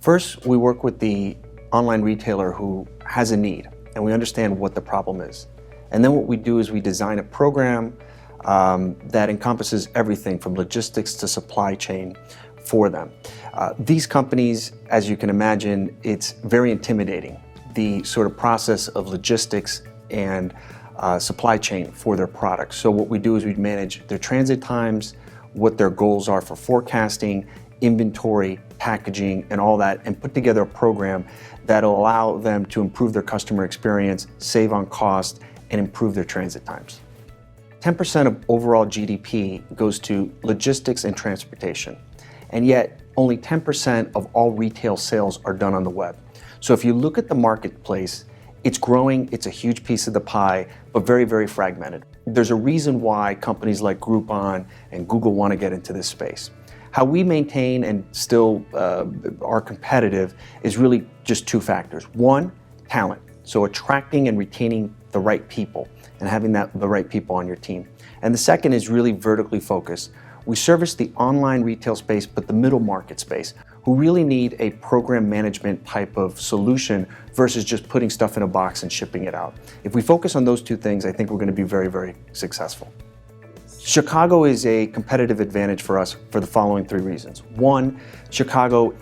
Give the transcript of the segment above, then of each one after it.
First, we work with the online retailer who has a need, and we understand what the problem is. And then what we do is we design a program that encompasses everything from logistics to supply chain for them. These companies, as you can imagine, it's very intimidating, the sort of process of logistics and supply chain for their products. So what we do is we manage their transit times, what their goals are for forecasting, inventory, packaging, and all that, and put together a program that'll allow them to improve their customer experience, save on cost, and improve their transit times. 10% of overall GDP goes to logistics and transportation, and yet only 10% of all retail sales are done on the web. So if you look at the marketplace, it's growing, it's a huge piece of the pie, but very, very fragmented. There's a reason why companies like Groupon and Google want to get into this space. How we maintain and still are competitive is really just two factors. One, talent. So attracting and retaining the right people and having the right people on your team. And the second is really vertically focused. We service the online retail space, but the middle market space, who really need a program management type of solution versus just putting stuff in a box and shipping it out. If we focus on those two things, I think we're going to be very, very successful. Chicago is a competitive advantage for us for the following three reasons. One, Chicago,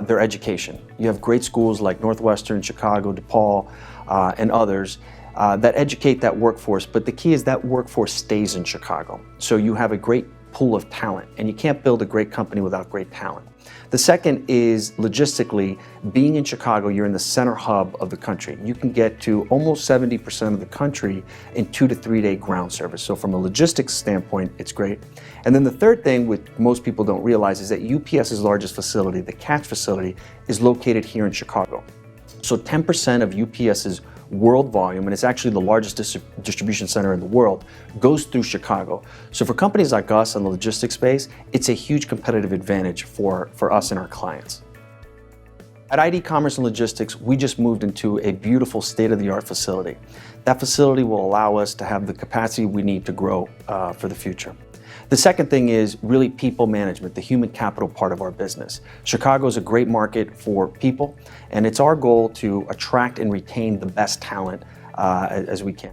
their education. You have great schools like Northwestern, Chicago, DePaul, and others that educate that workforce, but the key is that workforce stays in Chicago. So you have a great pool of talent, and you can't build a great company without great talent. The second is logistically, being in Chicago, you're in the center hub of the country. You can get to almost 70% of the country in 2 to 3 day ground service. So from a logistics standpoint, it's great. And then the third thing, which most people don't realize, is that UPS's largest facility, the Catch facility, is located here in Chicago. So 10% of UPS's world volume, and it's actually the largest distribution center in the world, goes through Chicago. So for companies like us in the logistics space, it's a huge competitive advantage for us and our clients. At ID Commerce and Logistics, we just moved into a beautiful state-of-the-art facility. That facility will allow us to have the capacity we need to grow for the future. The second thing is really people management, the human capital part of our business. Chicago is a great market for people, and it's our goal to attract and retain the best talent as we can.